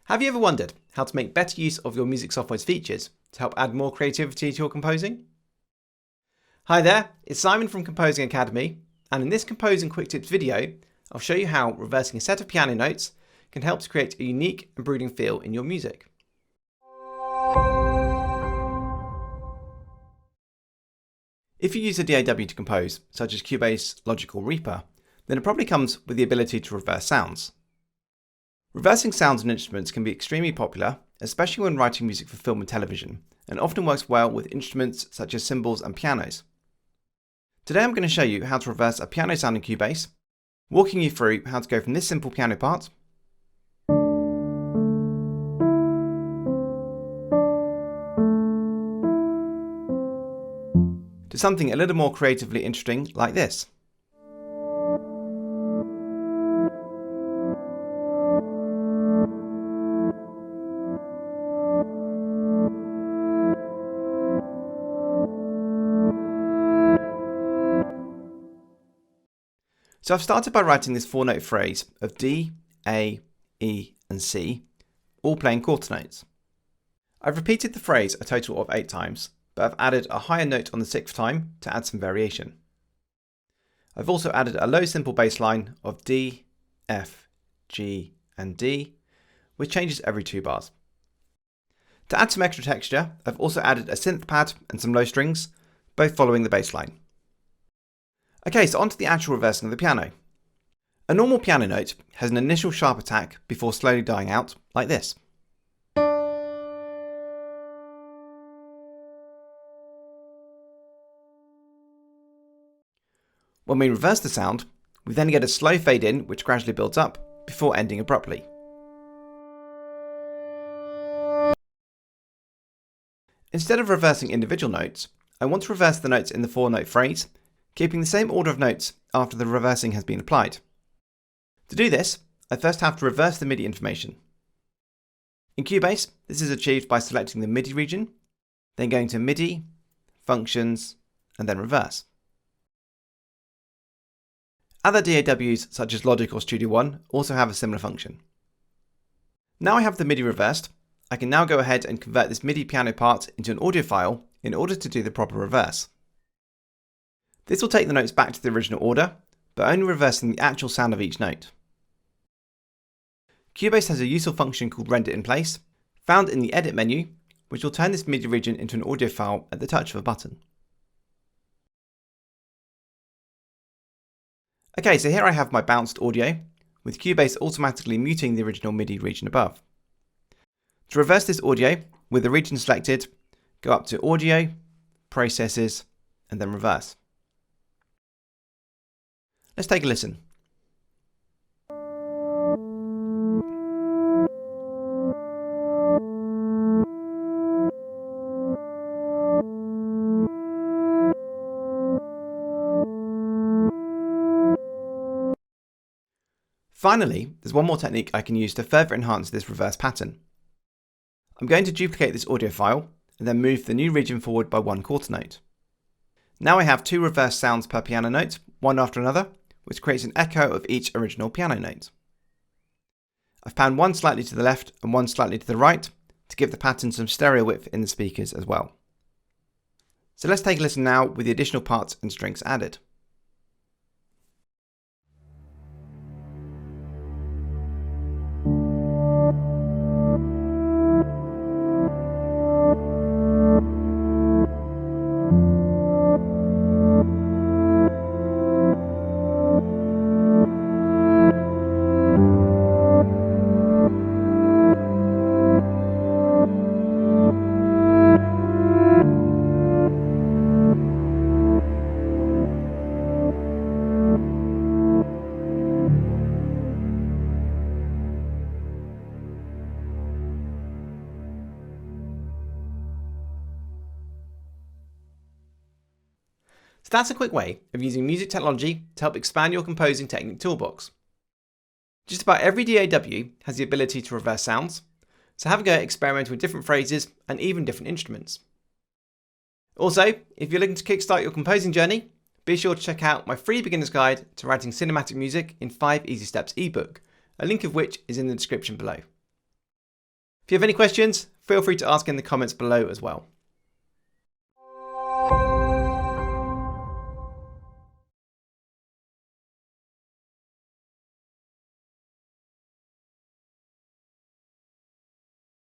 Have you ever wondered how to make better use of your music software's features to help add more creativity to your composing? Hi there, it's Simon from Composing Academy, and in this Composing Quick Tips video, I'll show you how reversing a set of piano notes can help to create a unique and brooding feel in your music. If you use a DAW to compose, such as Cubase, Logic or Reaper, then it probably comes with the ability to reverse sounds. Reversing sounds and instruments can be extremely popular, especially when writing music for film and television, and often works well with instruments such as cymbals and pianos. Today I'm going to show you how to reverse a piano sound in Cubase, walking you through how to go from this simple piano part to something a little more creatively interesting like this. So I've started by writing this 4-note phrase of D, A, E and C, all playing quarter notes. I've repeated the phrase a total of 8 times, but I've added a higher note on the 6th time to add some variation. I've also added a low simple bass line of D, F, G and D, which changes every 2 bars. To add some extra texture, I've also added a synth pad and some low strings, both following the bass line. Okay, so on to the actual reversing of the piano. A normal piano note has an initial sharp attack before slowly dying out, like this. When we reverse the sound, we then get a slow fade in which gradually builds up before ending abruptly. Instead of reversing individual notes, I want to reverse the notes in the 4-note phrase, keeping the same order of notes after the reversing has been applied. To do this, I first have to reverse the MIDI information. In Cubase, this is achieved by selecting the MIDI region, then going to MIDI, Functions, and then Reverse. Other DAWs such as Logic or Studio One also have a similar function. Now I have the MIDI reversed, I can now go ahead and convert this MIDI piano part into an audio file in order to do the proper reverse. This will take the notes back to the original order, but only reversing the actual sound of each note. Cubase has a useful function called Render in Place, found in the Edit menu, which will turn this MIDI region into an audio file at the touch of a button. Okay, so here I have my bounced audio, with Cubase automatically muting the original MIDI region above. To reverse this audio, with the region selected, go up to Audio, Processes, and then Reverse. Let's take a listen. Finally, there's one more technique I can use to further enhance this reverse pattern. I'm going to duplicate this audio file and then move the new region forward by 1 quarter note. Now I have 2 reverse sounds per piano note, one after another, which creates an echo of each original piano note. I've panned one slightly to the left and one slightly to the right to give the pattern some stereo width in the speakers as well. So let's take a listen now with the additional parts and strings added. So that's a quick way of using music technology to help expand your composing technique toolbox. Just about every DAW has the ability to reverse sounds, so have a go at experimenting with different phrases and even different instruments. Also, if you're looking to kickstart your composing journey, be sure to check out my free beginner's guide to writing cinematic music in 5 easy steps ebook, a link of which is in the description below. If you have any questions, feel free to ask in the comments below as well.